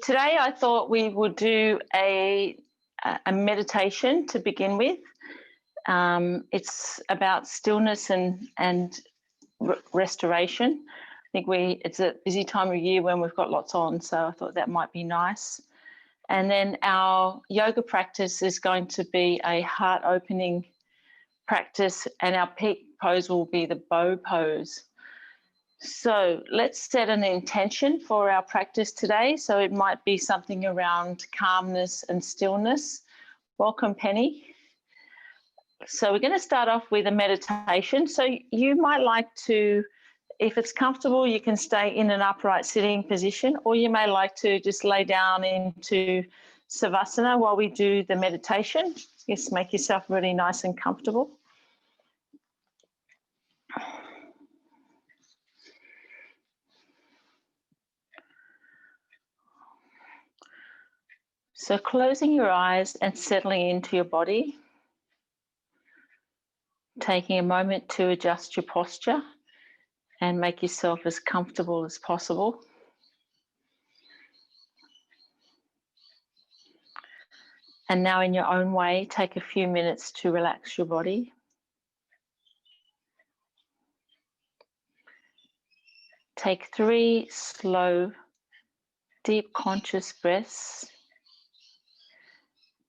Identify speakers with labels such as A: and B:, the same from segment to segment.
A: Today I thought we would do a meditation to begin with. It's about stillness and restoration. I think it's a busy time of year when we've got lots on, so I thought that might be nice. And then our yoga practice is going to be a heart opening practice, and our peak pose will be the bow pose. So let's set an intention for our practice today. So it might be something around calmness and stillness. Welcome, Penny. So we're going to start off with a meditation. So you might like to, if it's comfortable, you can stay in an upright sitting position, or you may like to just lay down into Savasana while we do the meditation. Just make yourself really nice and comfortable. So closing your eyes and settling into your body, taking a moment to adjust your posture and make yourself as comfortable as possible. And now in your own way, take a few minutes to relax your body. Take 3 slow, deep conscious breaths.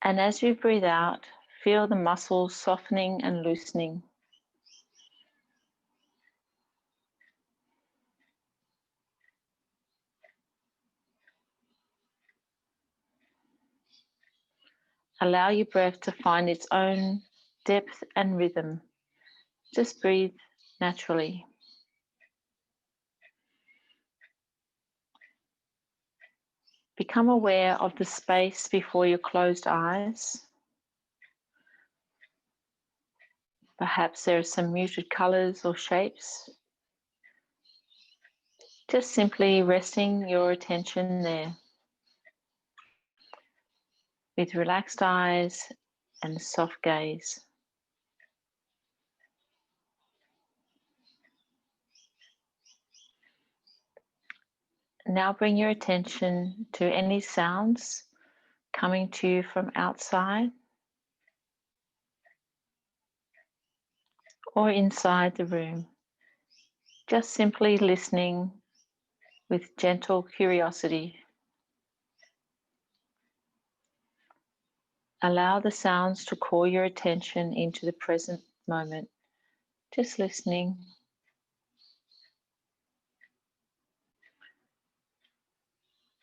A: And as you breathe out, feel the muscles softening and loosening. Allow your breath to find its own depth and rhythm. Just breathe naturally. Become aware of the space before your closed eyes. Perhaps there are some muted colors or shapes. Just simply resting your attention there with relaxed eyes and soft gaze. Now bring your attention to any sounds coming to you from outside or inside the room. Just simply listening with gentle curiosity. Allow the sounds to call your attention into the present moment. Just listening.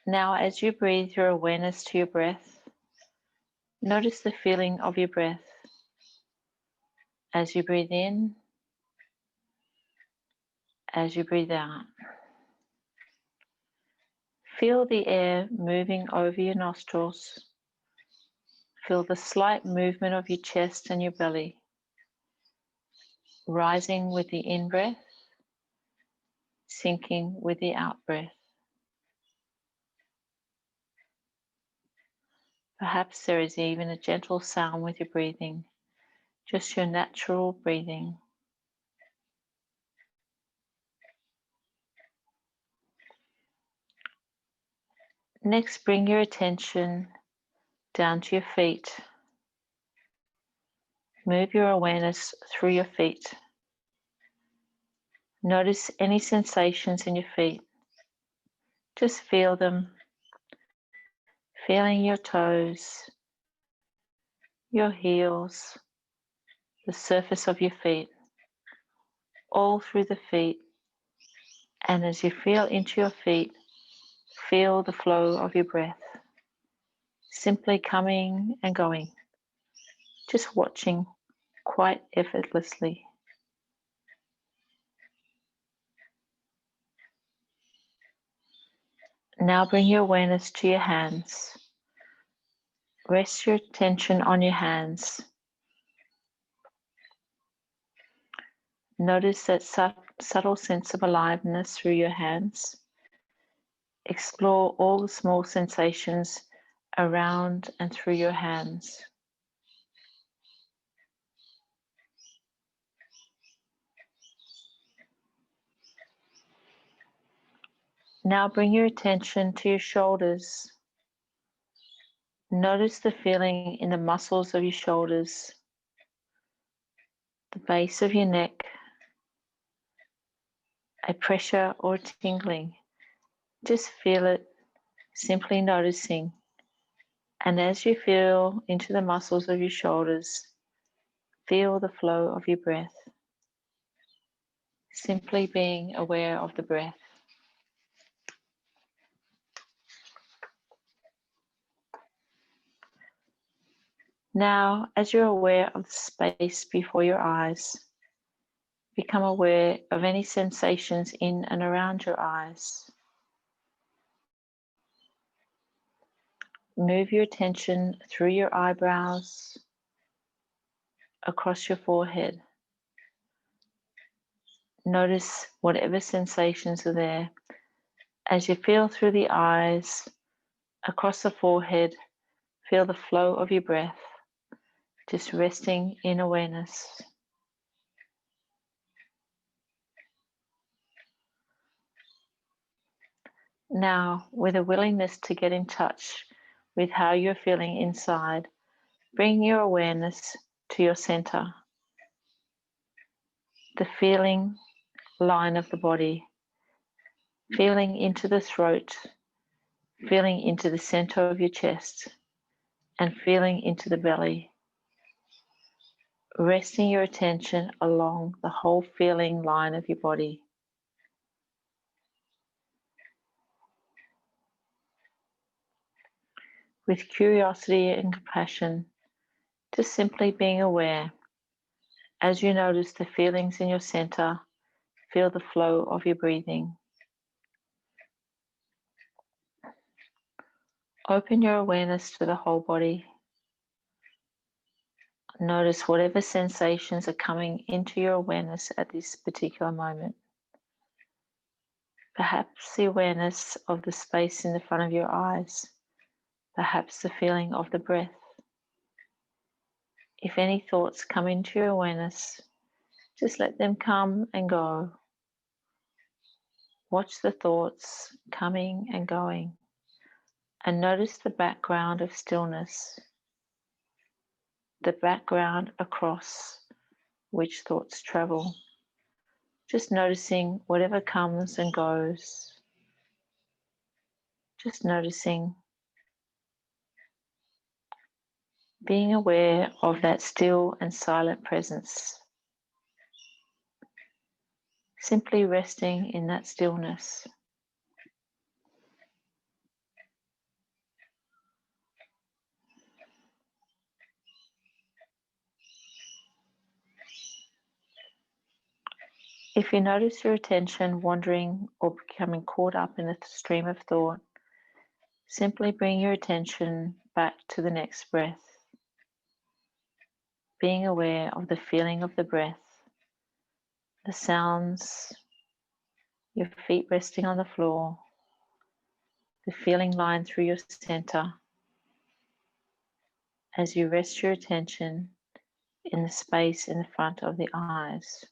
A: Now, as you breathe your awareness to your breath, notice the feeling of your breath. As you breathe in, as you breathe out. Feel the air moving over your nostrils. Feel the slight movement of your chest and your belly, rising with the in-breath, sinking with the out-breath. Perhaps there is even a gentle sound with your breathing, just your natural breathing. Next, bring your attention down to your feet. Move your awareness through your feet. Notice any sensations in your feet. Just feel them. Feeling your toes, your heels, the surface of your feet, all through the feet. And as you feel into your feet, feel the flow of your breath, simply coming and going, just watching quite effortlessly. Now bring your awareness to your hands. Rest your attention on your hands. Notice that subtle sense of aliveness through your hands. Explore all the small sensations around and through your hands. Now bring your attention to your shoulders. Notice the feeling in the muscles of your shoulders, the base of your neck, a pressure or tingling. Just feel it, simply noticing. And as you feel into the muscles of your shoulders, feel the flow of your breath. Simply being aware of the breath. Now, as you're aware of the space before your eyes, become aware of any sensations in and around your eyes. Move your attention through your eyebrows, across your forehead. Notice whatever sensations are there. As you feel through the eyes, across the forehead, feel the flow of your breath, just resting in awareness. Now, with a willingness to get in touch with how you're feeling inside, bring your awareness to your center, the feeling line of the body, feeling into the throat, feeling into the center of your chest, and feeling into the belly. Resting your attention along the whole feeling line of your body. With curiosity and compassion, just simply being aware. As you notice the feelings in your center, feel the flow of your breathing. Open your awareness to the whole body. Notice whatever sensations are coming into your awareness at this particular moment. Perhaps the awareness of the space in the front of your eyes. Perhaps the feeling of the breath. If any thoughts come into your awareness, just let them come and go. Watch the thoughts coming and going, and notice the background of stillness, the background across which thoughts travel. Just noticing whatever comes and goes. Just noticing, being aware of that still and silent presence. Simply resting in that stillness. If you notice your attention wandering or becoming caught up in a stream of thought, simply bring your attention back to the next breath, being aware of the feeling of the breath, the sounds, your feet resting on the floor, the feeling line through your center, as you rest your attention in the space in the front of the eyes.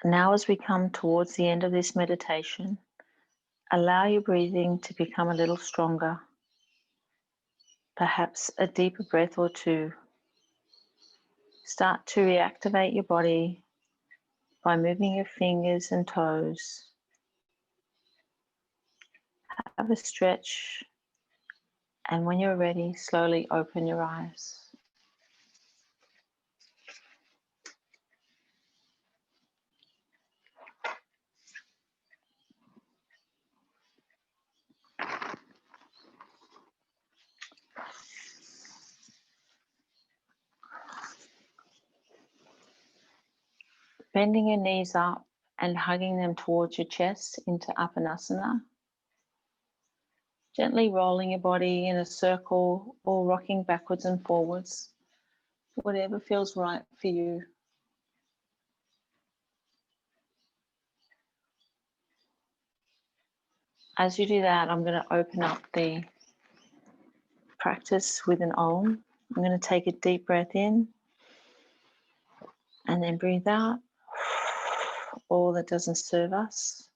A: Now, as we come towards the end of this meditation, allow your breathing to become a little stronger, perhaps a deeper breath or two. Start to reactivate your body by moving your fingers and toes. Have a stretch, and when you're ready, slowly open your eyes. Bending your knees up and hugging them towards your chest into Apanasana. Gently rolling your body in a circle or rocking backwards and forwards, whatever feels right for you. As you do that, I'm going to open up the practice with an Om. I'm going to take a deep breath in and then breathe out all that doesn't serve us.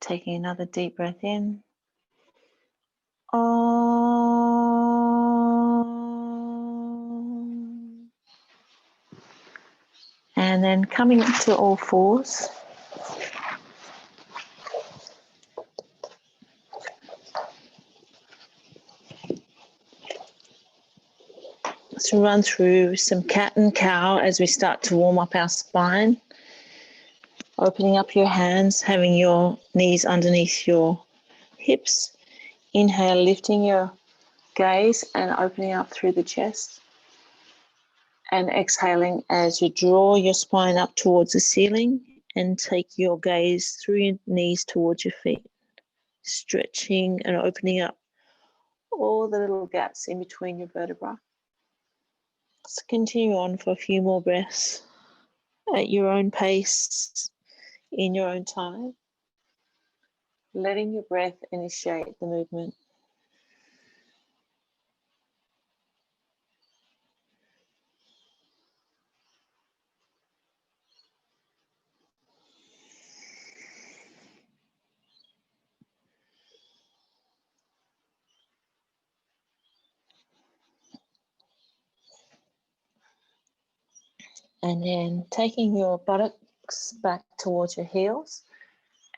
A: Taking another deep breath in. Om. And then coming to all fours. So run through some cat and cow as we start to warm up our spine. Opening up your hands, having your knees underneath your hips. Inhale, lifting your gaze and opening up through the chest. And exhaling as you draw your spine up towards the ceiling and take your gaze through your knees towards your feet. Stretching and opening up all the little gaps in between your vertebrae. Let's continue on for a few more breaths at your own pace, in your own time, letting your breath initiate the movement. And then taking your buttocks back towards your heels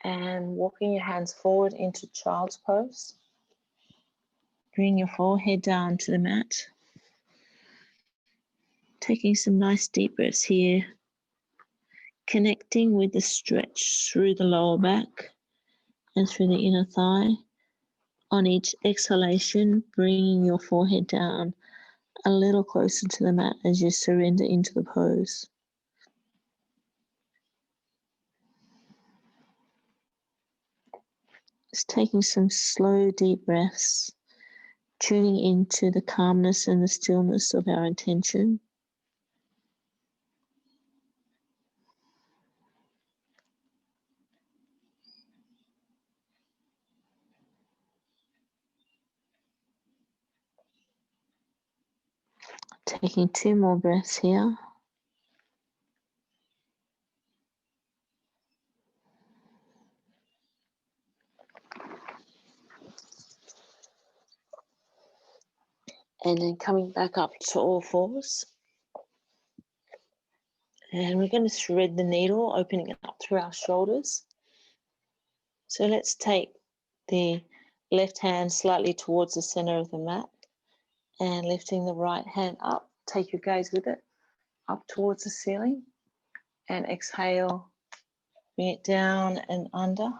A: and walking your hands forward into child's pose. Bring your forehead down to the mat. Taking some nice deep breaths here. Connecting with the stretch through the lower back and through the inner thigh. On each exhalation, bringing your forehead down a little closer to the mat as you surrender into the pose. Just taking some slow, deep breaths, tuning into the calmness and the stillness of our intention. Taking 2 more breaths here. And then coming back up to all fours. And we're going to thread the needle, opening it up through our shoulders. So let's take the left hand slightly towards the center of the mat and lifting the right hand up. Take your gaze with it up towards the ceiling and exhale, bring it down and under.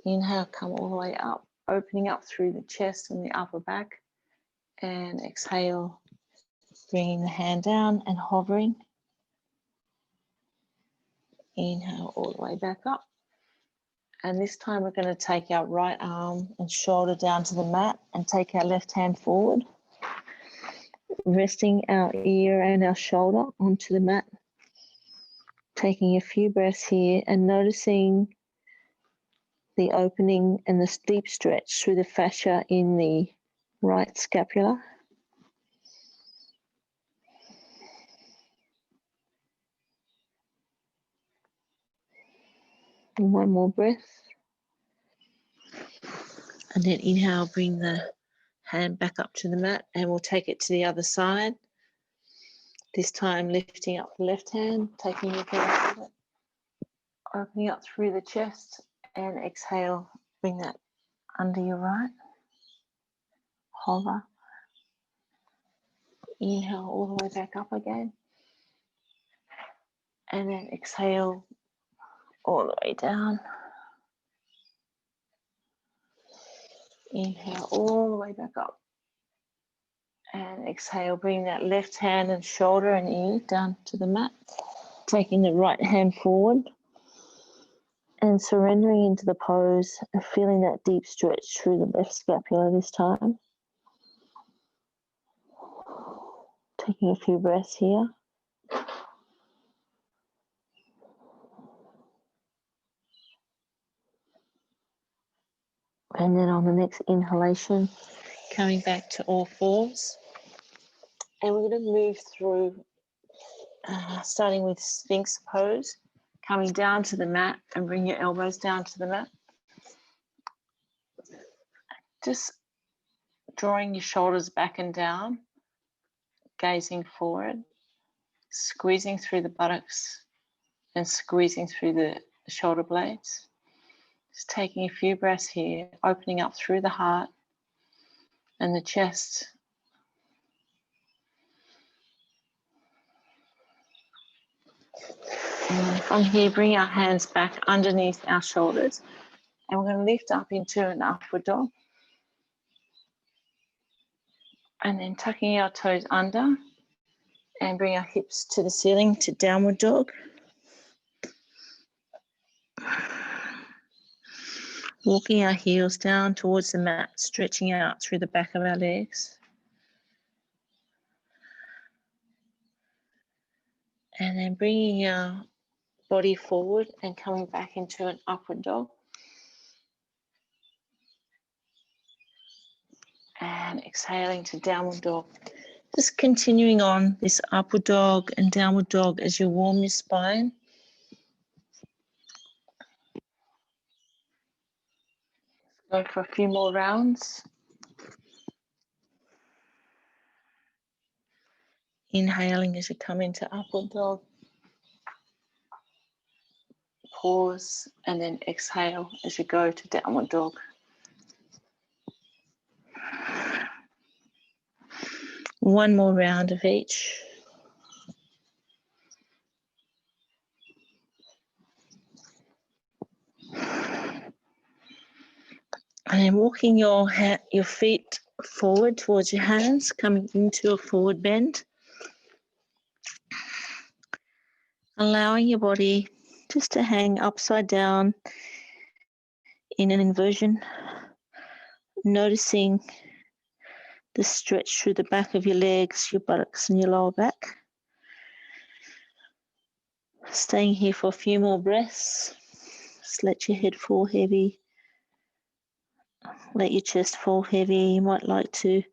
A: Inhale, come all the way up, opening up through the chest and the upper back. And exhale, bringing the hand down and hovering. Inhale all the way back up. And this time we're going to take our right arm and shoulder down to the mat and take our left hand forward, resting our ear and our shoulder onto the mat. Taking a few breaths here and noticing the opening and the deep stretch through the fascia in the right scapula. And one more breath. And then inhale, bring the hand back up to the mat and we'll take it to the other side. This time lifting up the left hand, taking your gaze with it. Opening up through the chest, and exhale, bring that under your right. Hover. Inhale all the way back up again. And then exhale all the way down. Inhale all the way back up. And exhale, bring that left hand and shoulder and ear down to the mat. Taking the right hand forward. And surrendering into the pose and feeling that deep stretch through the left scapula this time. Taking a few breaths here. And then on the next inhalation, coming back to all fours. And we're going to move through, starting with Sphinx pose, coming down to the mat and bring your elbows down to the mat. Just drawing your shoulders back and down, gazing forward, squeezing through the buttocks and squeezing through the shoulder blades. Just taking a few breaths here, opening up through the heart and the chest. And from here, bring our hands back underneath our shoulders. And we're going to lift up into an upward dog. And then tucking our toes under and bring our hips to the ceiling to downward dog. Walking our heels down towards the mat, stretching out through the back of our legs. And then bringing our body forward and coming back into an upward dog. And exhaling to downward dog. Just continuing on this upward dog and downward dog as you warm your spine. Go for a few more rounds. Inhaling as you come into upward dog. Pause and then exhale as you go to downward dog. One more round of each. And then walking your feet forward towards your hands, coming into a forward bend. Allowing your body just to hang upside down in an inversion. Noticing the stretch through the back of your legs, your buttocks and your lower back. Staying here for a few more breaths. Just let your head fall heavy. Let your chest fall heavy. You might like to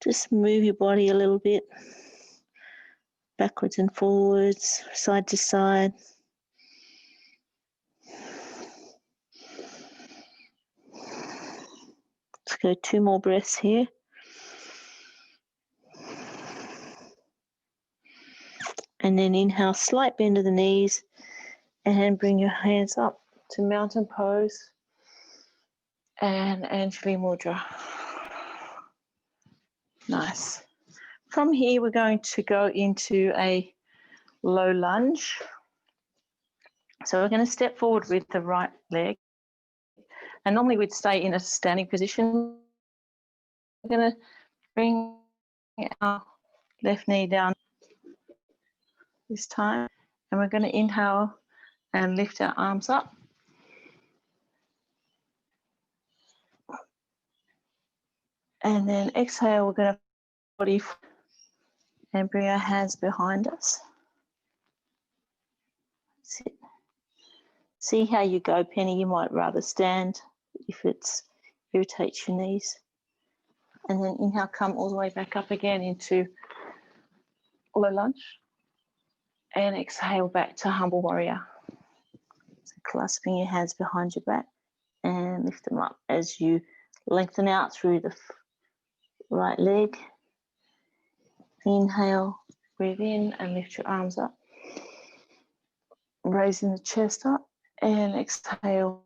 A: just move your body a little bit. Backwards and forwards, side to side. Let's go 2 more breaths here. And then inhale, slight bend of the knees, and bring your hands up to mountain pose and Anjali Mudra. Nice. From here, we're going to go into a low lunge. So we're going to step forward with the right leg. And normally we'd stay in a standing position. We're going to bring our left knee down this time. And we're going to inhale and lift our arms up. And then exhale, we're going to body and bring our hands behind us. Sit. See how you go, Penny. You might rather stand if it irritates your knees. And then inhale, come all the way back up again into low lunge. And exhale back to humble warrior. So clasping your hands behind your back and lift them up as you lengthen out through the right leg. Inhale, breathe in and lift your arms up. Raising the chest up And exhale,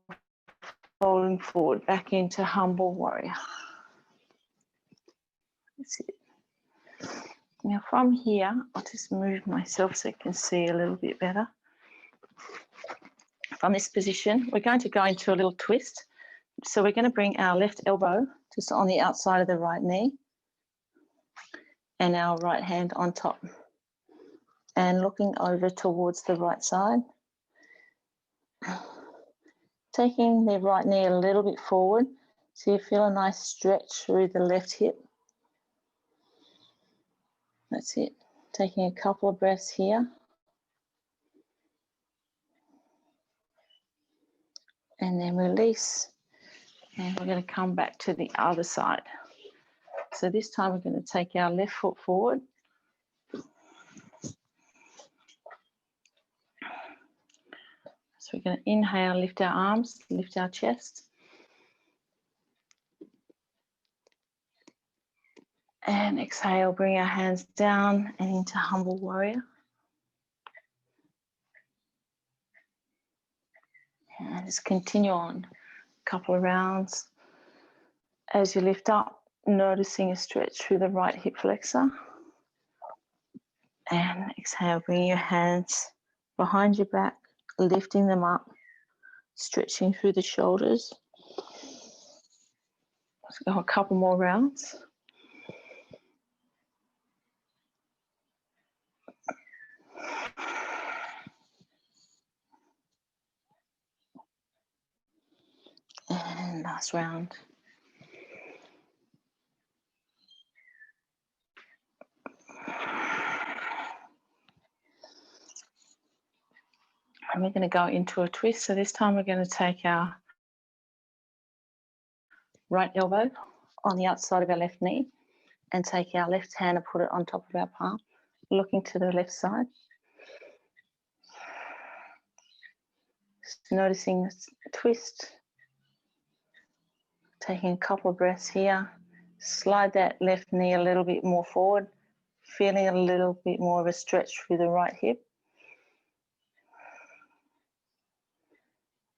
A: folding forward back into humble warrior. That's it. Now from here, I'll just move myself so you can see a little bit better. From this position, we're going to go into a little twist. So we're going to bring our left elbow just on the outside of the right knee and our right hand on top and looking over towards the right side. Taking the right knee a little bit forward so you feel a nice stretch through the left hip. That's it. Taking a couple of breaths here. And then release. And we're going to come back to the other side. So this time we're going to take our left foot forward. So we're going to inhale, lift our arms, lift our chest. And exhale, bring our hands down and into humble warrior. And just continue on a couple of rounds. As you lift up, noticing a stretch through the right hip flexor. And exhale, bring your hands behind your back, lifting them up, stretching through the shoulders. Let's go a couple more rounds. And last round. And we're going to go into a twist. So this time we're going to take our right elbow on the outside of our left knee and take our left hand and put it on top of our palm, looking to the left side. Just noticing this twist. Taking a couple of breaths here. Slide that left knee a little bit more forward, feeling a little bit more of a stretch through the right hip.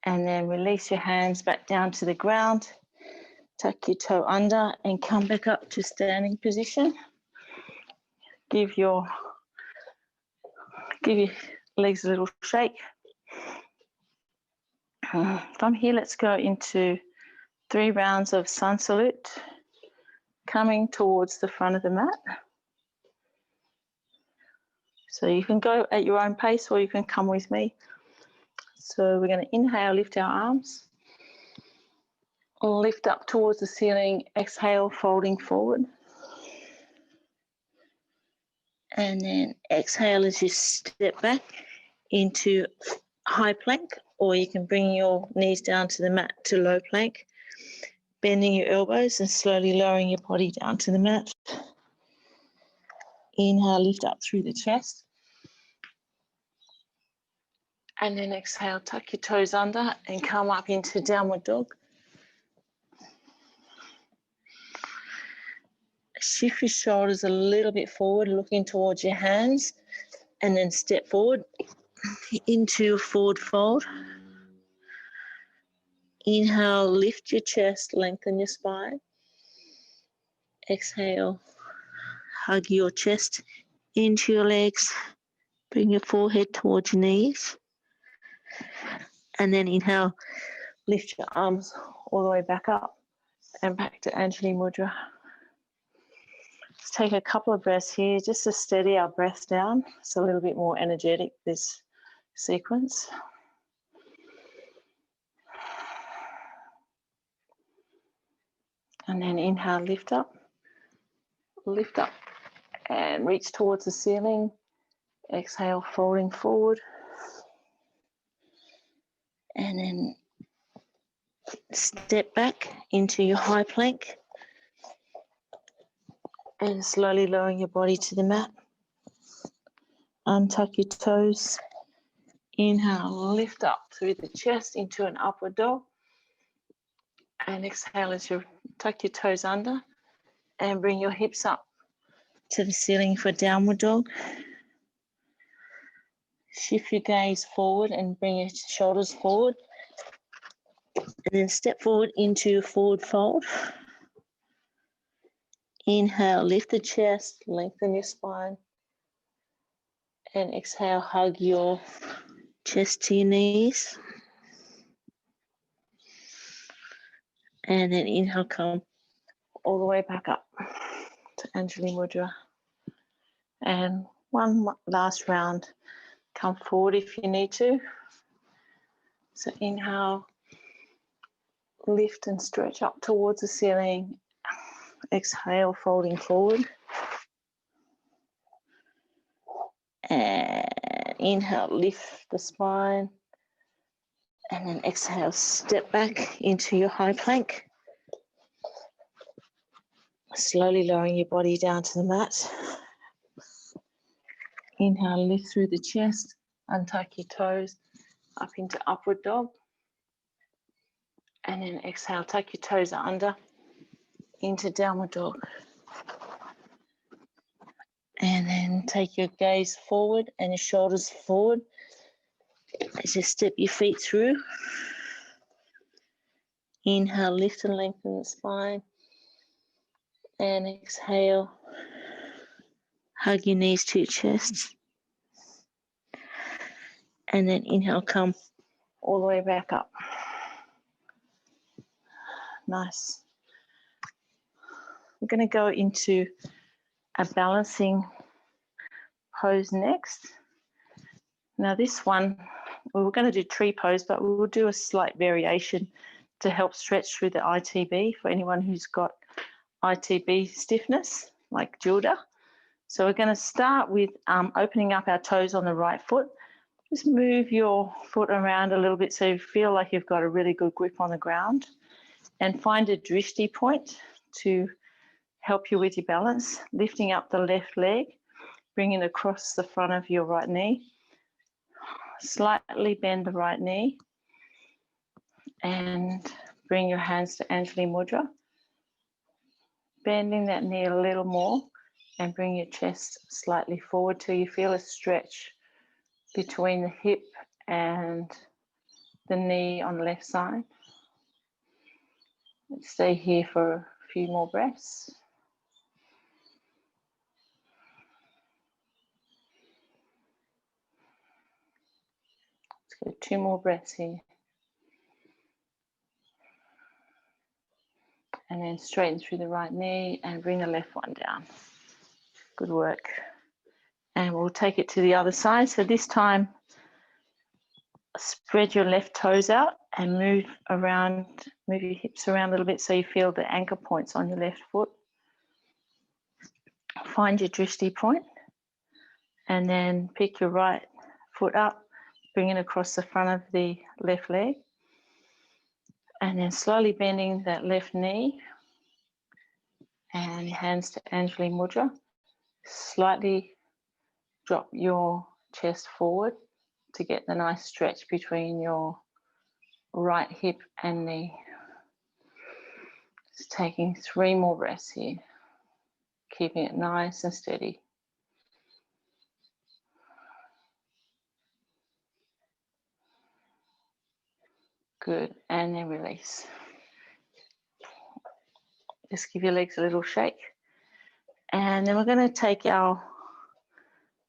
A: And then release your hands back down to the ground. Tuck your toe under and come back up to standing position. Give your legs a little shake. From here, let's go into 3 rounds of sun salute, coming towards the front of the mat. So you can go at your own pace or you can come with me. So we're going to inhale, lift our arms. Lift up towards the ceiling, exhale, folding forward. And then exhale as you step back into high plank, or you can bring your knees down to the mat to low plank, bending your elbows and slowly lowering your body down to the mat. Inhale, lift up through the chest. And then exhale, tuck your toes under and come up into downward dog. Shift your shoulders a little bit forward, looking towards your hands, and then step forward into a forward fold. Inhale, lift your chest, lengthen your spine. Exhale, hug your chest into your legs, bring your forehead towards your knees. And then inhale, lift your arms all the way back up and back to Anjali Mudra. Let's take a couple of breaths here just to steady our breath down. It's a little bit more energetic, this sequence. And then inhale, lift up and reach towards the ceiling. Exhale, folding forward. And then step back into your high plank. And slowly lowering your body to the mat. Untuck your toes. Inhale, lift up through the chest into an upward dog. And exhale as you tuck your toes under and bring your hips up to the ceiling for downward dog. Shift your gaze forward and bring your shoulders forward. And then step forward into forward fold. Inhale, lift the chest, lengthen your spine. And exhale, hug your chest to your knees. And then inhale, come all the way back up to Anjali Mudra. And one last round. Come forward if you need to. So inhale, lift and stretch up towards the ceiling. Exhale, folding forward. And inhale, lift the spine. And then exhale, step back into your high plank. Slowly lowering your body down to the mat. Inhale, lift through the chest, untuck your toes up into upward dog. And then exhale, tuck your toes under into downward dog. And then take your gaze forward and your shoulders forward as you step your feet through. Inhale, lift and lengthen the spine. And exhale, hug your knees to your chest. And then inhale, come all the way back up. Nice. We're going to go into a balancing pose next. Now this one, we were going to do tree pose, but we will do a slight variation to help stretch through the ITB for anyone who's got ITB stiffness, like Gilda. So we're going to start with opening up our toes on the right foot. Just move your foot around a little bit so you feel like you've got a really good grip on the ground, and find a drishti point to help you with your balance. Lifting up the left leg, bringing it across the front of your right knee. Slightly bend the right knee and bring your hands to Anjali Mudra. Bending that knee a little more and bring your chest slightly forward till you feel a stretch between the hip and the knee on the left side. Let's stay here for a few more breaths. Let's go 2 more breaths here. And then straighten through the right knee and bring the left one down. Good work. And we'll take it to the other side. So this time, spread your left toes out and move your hips around a little bit so you feel the anchor points on your left foot. Find your drishti point and then pick your right foot up, bring it across the front of the left leg, and then slowly bending that left knee and your hands to Anjali Mudra. Slightly drop your chest forward to get the nice stretch between your right hip and knee. Just taking 3 more breaths here, keeping it nice and steady. Good, and then release. Just give your legs a little shake. And then we're going to take our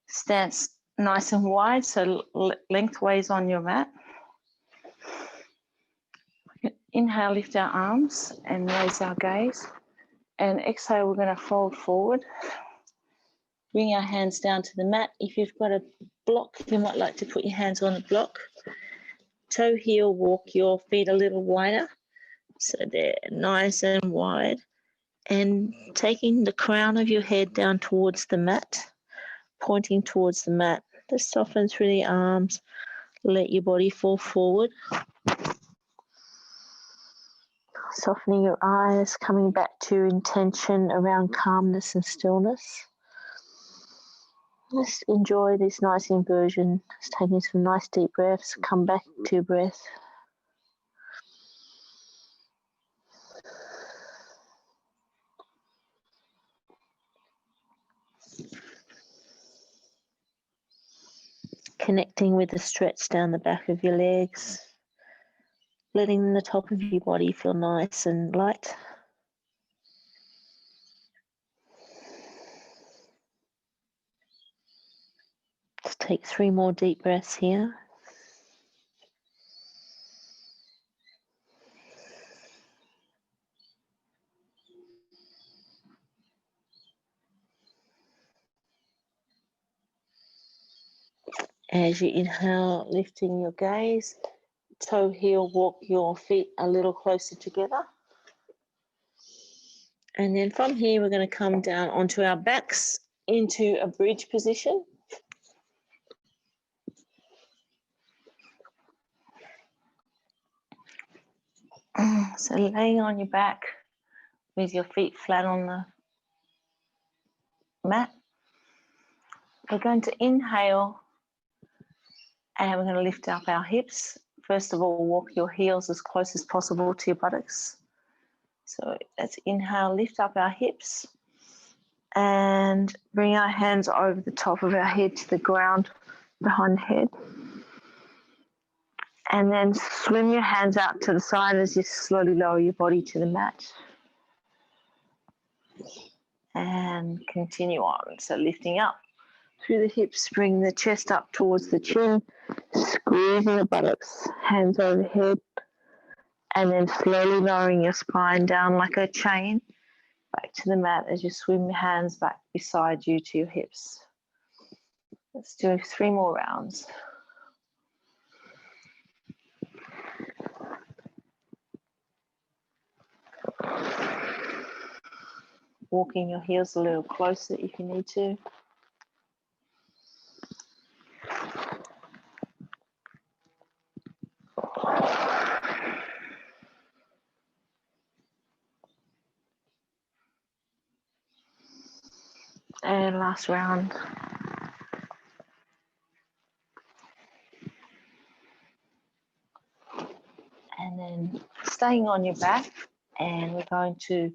A: stance nice and wide, so lengthways on your mat. Inhale, lift our arms and raise our gaze. And exhale, we're going to fold forward. Bring our hands down to the mat. If you've got a block, you might like to put your hands on the block. Toe heel, walk your feet a little wider, so they're nice and wide. And taking the crown of your head down towards the mat, pointing towards the mat. Just soften through the arms. Let your body fall forward. Softening your eyes, coming back to intention around calmness and stillness. Just enjoy this nice inversion. Just taking some nice deep breaths. Come back to your breath.
B: Connecting with the stretch down the back of your legs, letting the top of your body feel nice and light. Let's take 3 more deep breaths here. As you inhale, lifting your gaze, toe heel, walk your feet a little closer together. And then from here, we're going to come down onto our backs into a bridge position. So laying on your back with your feet flat on the mat. We're going to inhale and we're going to lift up our hips. First of all, walk your heels as close as possible to your buttocks. So let's inhale, lift up our hips and bring our hands over the top of our head to the ground behind the head. And then swim your hands out to the side as you slowly lower your body to the mat. And continue on. So lifting up through the hips, bring the chest up towards the chin, squeezing the buttocks, hands overhead, and then slowly lowering your spine down like a chain back to the mat as you swim your hands back beside you to your hips. Let's do 3 more rounds. Walking your heels a little closer if you need to. And last round. And then staying on your back, and we're going to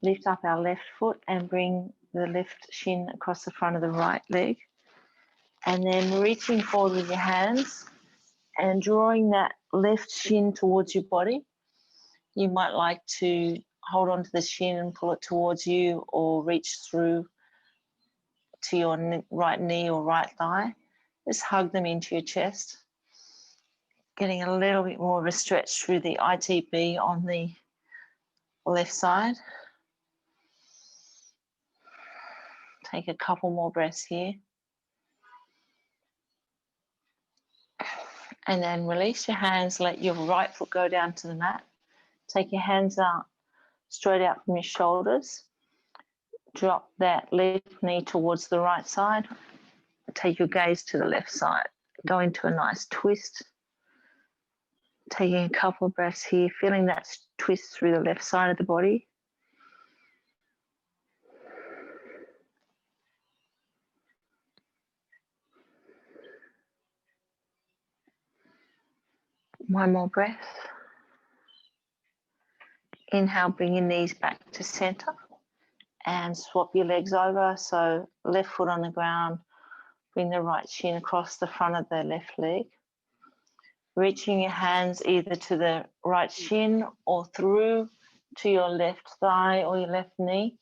B: lift up our left foot and bring the left shin across the front of the right leg. And then reaching forward with your hands and drawing that left shin towards your body. You might like to hold onto the shin and pull it towards you, or reach through to your right knee or right thigh. Just hug them into your chest. Getting a little bit more of a stretch through the ITB on the left side. Take a couple more breaths here. And then release your hands, let your right foot go down to the mat. Take your hands out, straight out from your shoulders. Drop that left knee towards the right side. Take your gaze to the left side. Go into a nice twist. Taking a couple of breaths here, feeling that twist through the left side of the body. One more breath. Inhale, bring your knees back to center and swap your legs over. So left foot on the ground, bring the right shin across the front of the left leg. Reaching your hands either to the right shin or through to your left thigh or your left knee,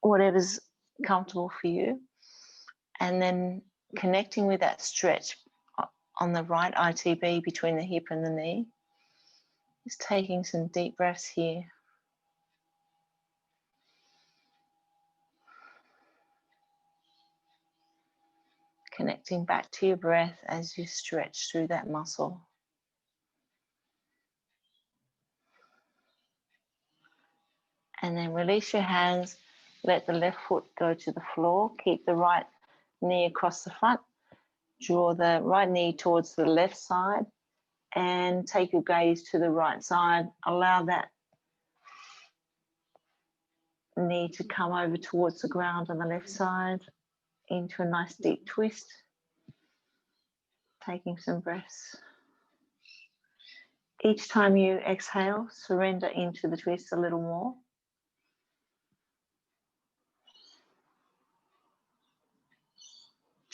B: whatever's comfortable for you. And then connecting with that stretch on the right ITB between the hip and the knee. Just taking some deep breaths here. Connecting back to your breath as you stretch through that muscle. And then release your hands, let the left foot go to the floor, keep the right knee across the front, draw the right knee towards the left side and take your gaze to the right side. Allow that knee to come over towards the ground on the left side into a nice deep twist. Taking some breaths. Each time you exhale, surrender into the twist a little more.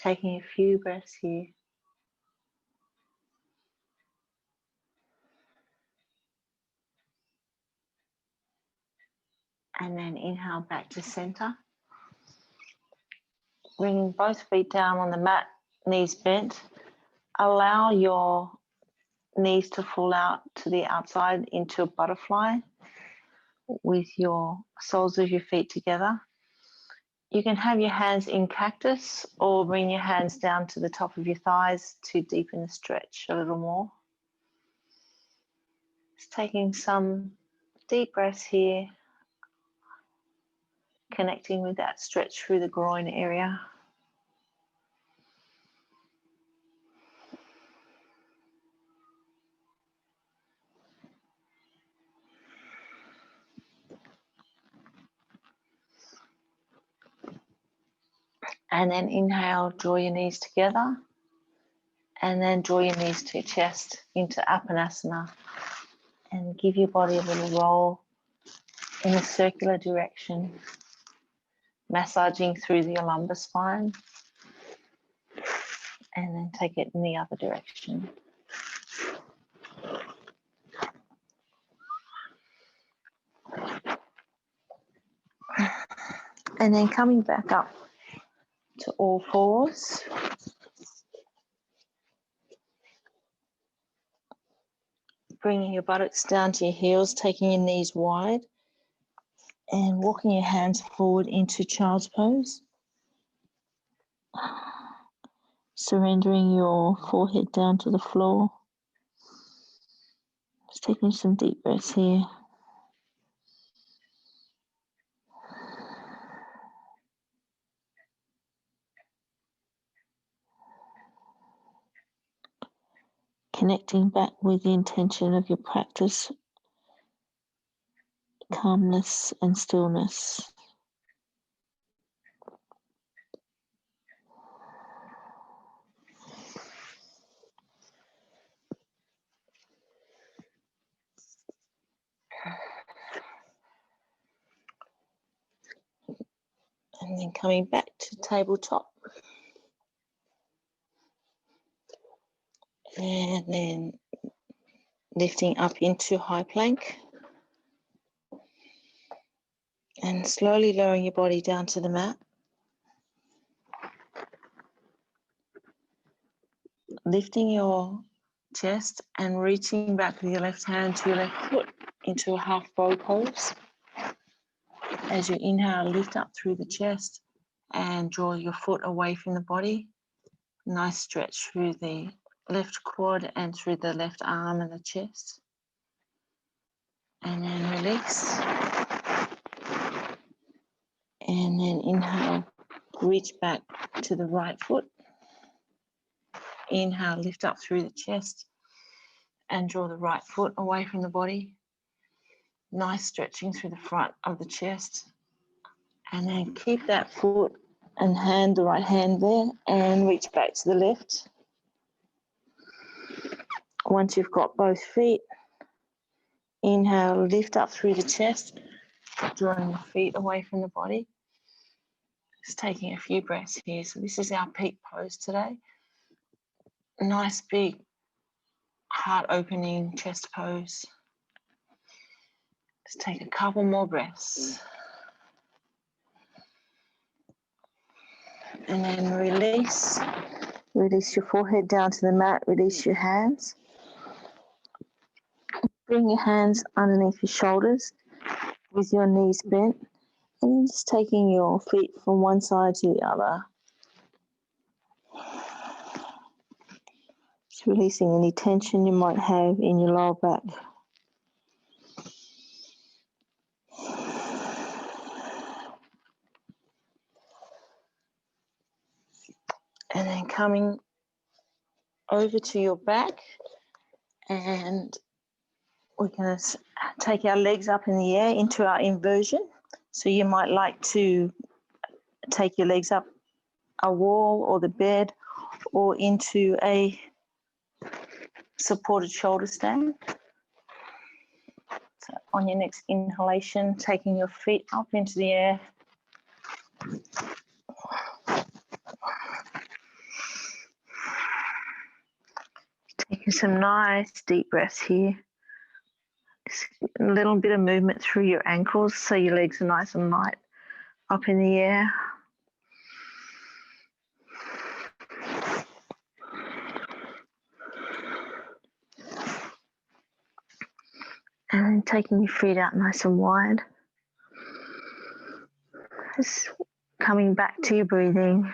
B: Taking a few breaths here. And then inhale back to center. Bringing both feet down on the mat, knees bent. Allow your knees to fall out to the outside into a butterfly with your soles of your feet together. You can have your hands in cactus or bring your hands down to the top of your thighs to deepen the stretch a little more. Just taking some deep breaths here, connecting with that stretch through the groin area. And then inhale, draw your knees together. And then draw your knees to your chest into Apanasana. And give your body a little roll in a circular direction, massaging through the lumbar spine. And then take it in the other direction. And then coming back up to all fours. Bringing your buttocks down to your heels, taking your knees wide. And walking your hands forward into child's pose. Surrendering your forehead down to the floor. Just taking some deep breaths here. Connecting back with the intention of your practice, calmness and stillness. And then coming back to tabletop. And then lifting up into high plank. And slowly lowering your body down to the mat. Lifting your chest and reaching back with your left hand to your left foot into a half bow pose. As you inhale, lift up through the chest and draw your foot away from the body. Nice stretch through the left quad and through the left arm and the chest. And then release. And then inhale, reach back to the right foot. Inhale, lift up through the chest and draw the right foot away from the body. Nice stretching through the front of the chest. And then keep that foot and hand, the right hand there, and reach back to the left. Once you've got both feet, inhale, lift up through the chest, drawing the feet away from the body. Just taking a few breaths here. So this is our peak pose today. Nice big heart opening chest pose. Just take a couple more breaths. And then release. Release your forehead down to the mat. Release your hands. Bring your hands underneath your shoulders with your knees bent. And just taking your feet from one side to the other. Just releasing any tension you might have in your lower back. And then coming over to your back, and we're going to take our legs up in the air into our inversion. So you might like to take your legs up a wall or the bed or into a supported shoulder stand. So on your next inhalation, taking your feet up into the air. some nice deep breaths here. Just a little bit of movement through your ankles so your legs are nice and light up in the air. And then taking your feet out nice and wide. Just coming back to your breathing,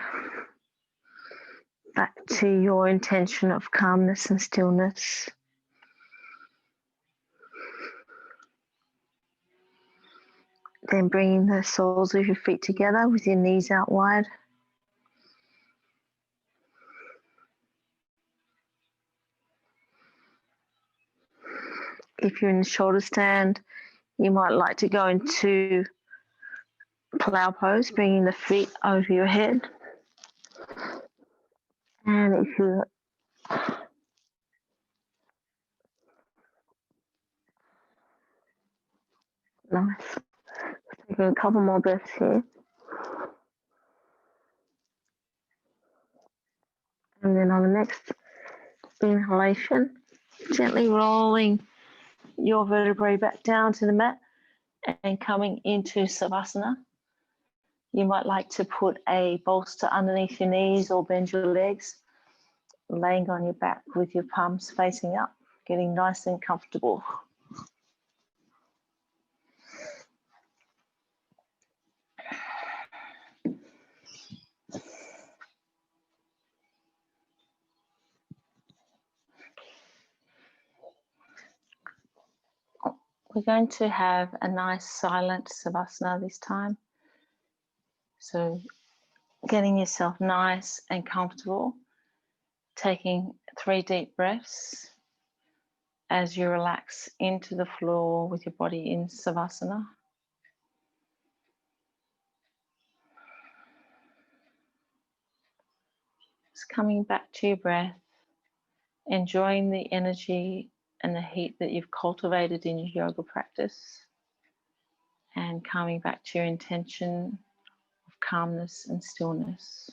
B: back to your intention of calmness and stillness. Then bringing the soles of your feet together with your knees out wide. If you're in the shoulder stand, you might like to go into plow pose, bringing the feet over your head. And if you're nice, taking a couple more breaths here. And then on the next inhalation, gently rolling your vertebrae back down to the mat and coming into Savasana. You might like to put a bolster underneath your knees or bend your legs, laying on your back with your palms facing up, getting nice and comfortable. We're going to have a nice silent Savasana this time. So getting yourself nice and comfortable, taking 3 deep breaths as you relax into the floor with your body in Savasana. Just coming back to your breath, enjoying the energy and the heat that you've cultivated in your yoga practice, and coming back to your intention of calmness and stillness.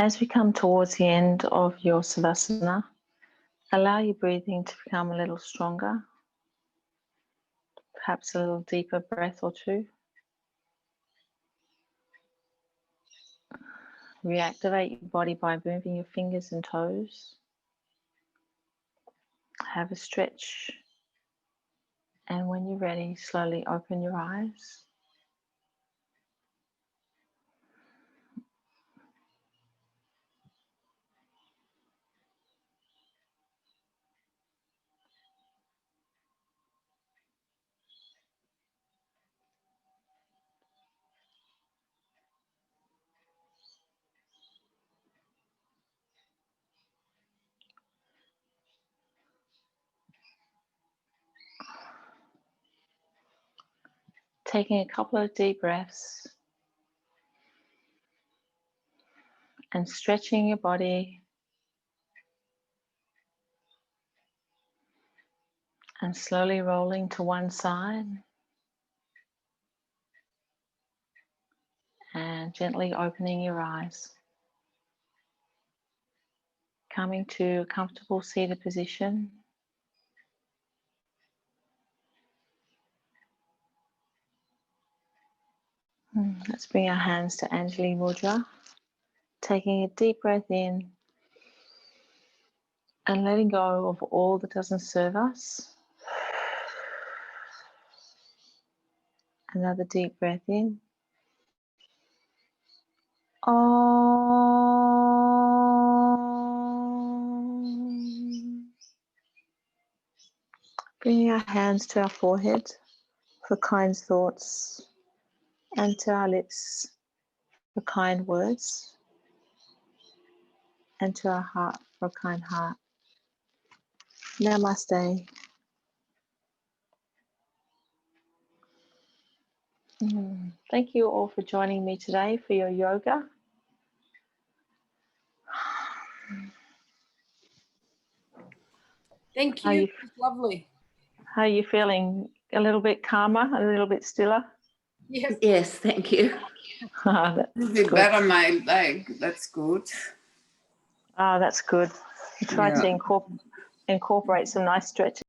A: As we come towards the end of your Savasana, allow your breathing to become a little stronger, perhaps a little deeper breath or two. Reactivate your body by moving your fingers and toes. Have a stretch. And when you're ready, slowly open your eyes. Taking a couple of deep breaths and stretching your body and slowly rolling to one side and gently opening your eyes. Coming to a comfortable seated position. Let's bring our hands to Anjali Mudra. Taking a deep breath in and letting go of all that doesn't serve us. Another deep breath in. Bringing our hands to our forehead for kind thoughts and to our lips for kind words and to our heart for a kind heart. Namaste. Thank you all for joining me today for your yoga.
C: Thank you. It was lovely.
A: How are you feeling? A little bit calmer, a little bit stiller?
C: Yes.
D: Yes, thank you.
A: That's
C: A little bit
A: good.
C: better, my leg. That's good.
A: That's good. Try
C: Yeah.
A: to incorporate some nice stretches.